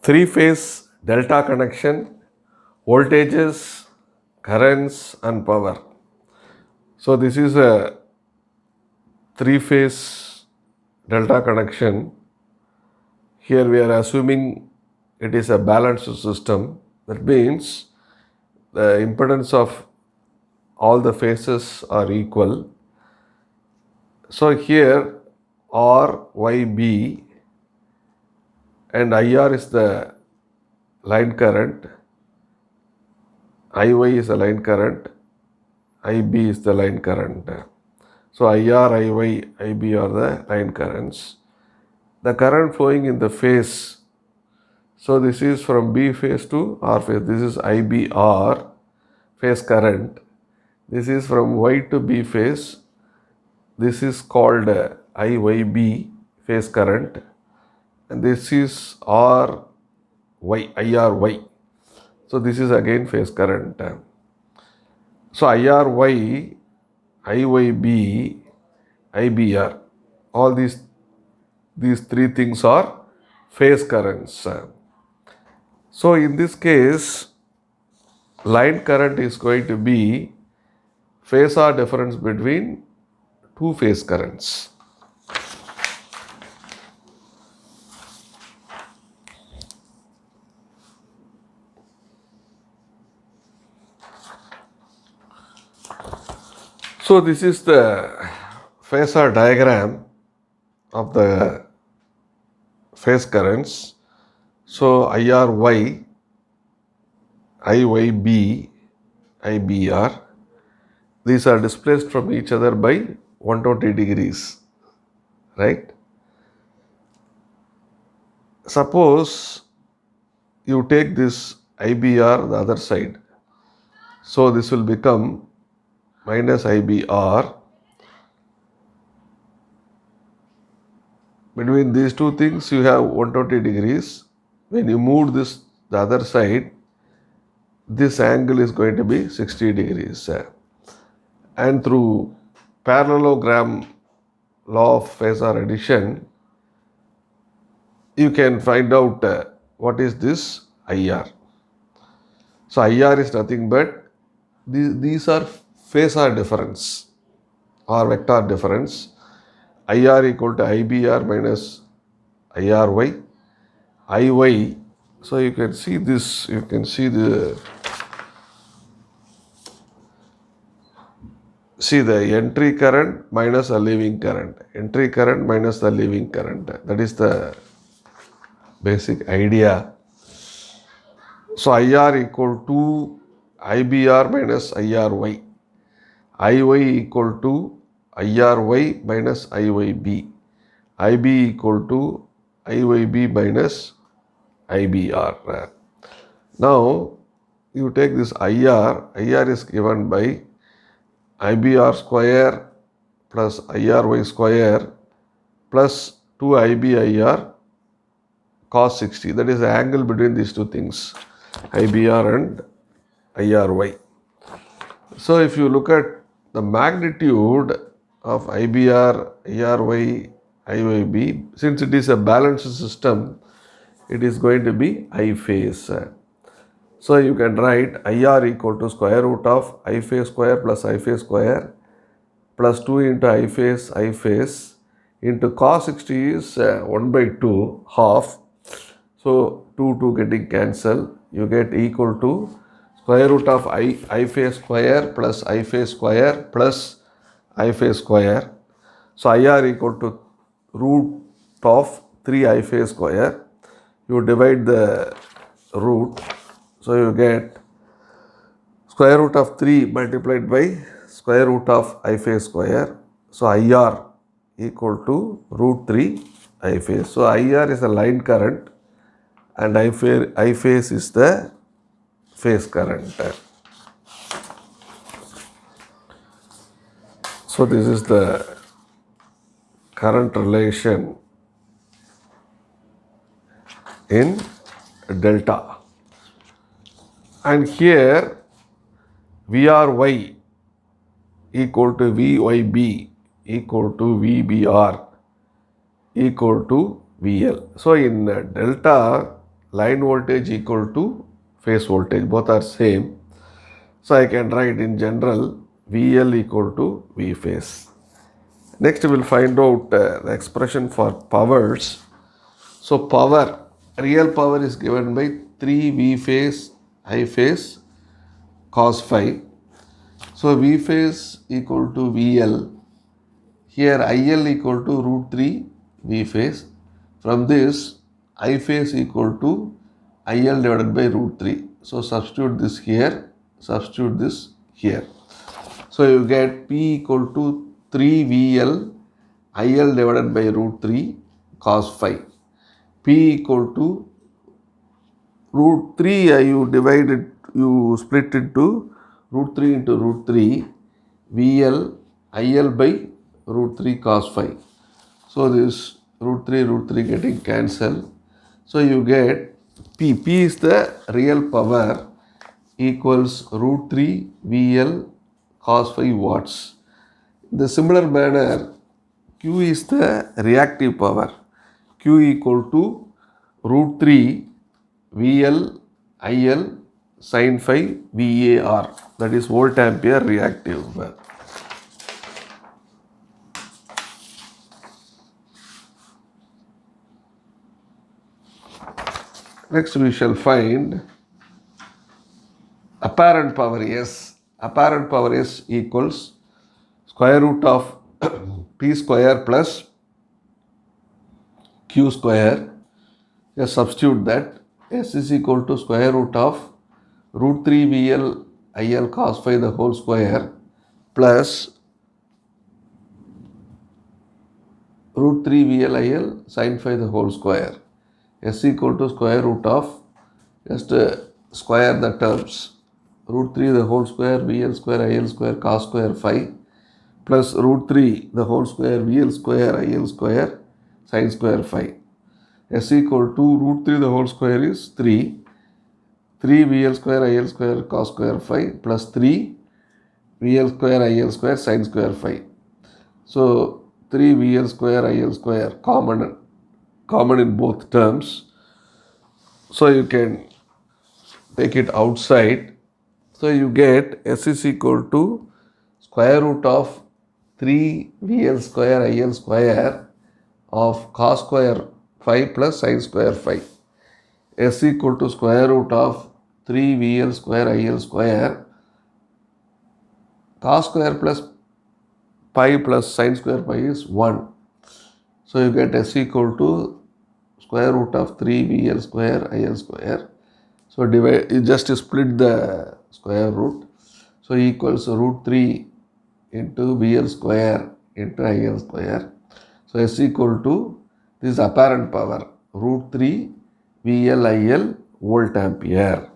Three-phase delta connection, voltages, currents and power. So this is a three-phase delta connection. Here we are assuming it is a balanced system. That means the impedance of all the phases are equal. So here RYB and IR is the line current, IY is the line current, IB is the line current. So IR, IY, IB are the line currents. The current flowing in the phase. So this is from B phase to R phase. This is IBR phase current. This is from Y to B phase. This is called IYB phase current. And this is IRY. So this is again phase current. So IRY, IYB, IBR, all these three things are phase currents. So in this case, line current is going to be phasor difference between two phase currents. So this is the phasor diagram of the phase currents. So IRY, IYB, IBR, these are displaced from each other by 120 degrees, right? Suppose you take this IBR the other side. So this will become minus IBR. Between these two things you have 120 degrees. When you move this the other side, this angle is going to be 60 degrees. And through parallelogram law of phasor addition, you can find out what is this IR. So IR is nothing but these are phasor difference or vector difference. IR equal to IBR minus IRY, IY. So you can see this, you can see the entry current minus the leaving current. Entry current minus the leaving current. That is the basic idea. So IR equal to IBR minus IRY. IY equal to IRY minus IYB. IB equal to IYB minus IBR. Now you take this IR is given by IBR square plus IRY square plus 2IBIR cos 60. That is the angle between these two things, IBR and IRY. So if you look at the magnitude of IBR, IRY, IYB, since it is a balanced system, it is going to be I phase. So you can write IR equal to square root of I phase square plus I phase square plus 2 into I phase into cos 60 is 1 by 2 half. So 2 getting cancelled. You get equal to square root of I phase square plus I phase square plus I phase square. So IR equal to root of 3 I phase square. You divide the root. So you get square root of 3 multiplied by square root of I phase square. So IR equal to root 3 I phase. So IR is the line current and I phase is the phase current. So this is the current relation in delta. And here VRY equal to VYB equal to VBR equal to VL. So in delta, line voltage equal to phase voltage, both are same. So I can write in general VL equal to V phase. Next we will find out the expression for powers. So power, real power is given by 3 V phase I phase cos phi. So V phase equal to VL. Here IL equal to root 3 V phase. From this I phase equal to IL divided by root 3. So substitute this here, substitute this here. So you get P equal to 3 VL IL divided by root 3 cos phi. P equal to root 3, you divide it, you split into root 3 into root 3 VL IL by root 3 cos phi. So this root 3 getting cancelled. So you get P. P is the real power equals root 3 VL cos phi watts. In the similar manner, Q is the reactive power. Q equal to root 3 VL IL sin phi VAR. That is volt ampere reactive power. Next we shall find apparent power S. Apparent power S equals square root of P square plus Q square. Just substitute that. S is equal to square root of root 3 VL IL cos phi the whole square plus root 3 VL IL sin phi the whole square. S equal to square root of, just square the terms, root 3 the whole square VL square IL square cos square phi plus root 3 the whole square VL square IL square sin square phi. S equal to root 3 the whole square is 3 VL square IL square cos square phi plus 3 VL square IL square sin square phi. So 3 VL square IL square common in both terms. So you can take it outside. So you get S is equal to square root of 3 VL square IL square of cos square phi plus sin square phi. S equal to square root of 3 VL square IL square cos square plus pi plus sin square pi is 1. So you get S equal to square root of 3 VL square IL square. So divide, you just split the square root. So equals root 3 into VL square into IL square. So S equal to this apparent power root 3 VL IL volt ampere.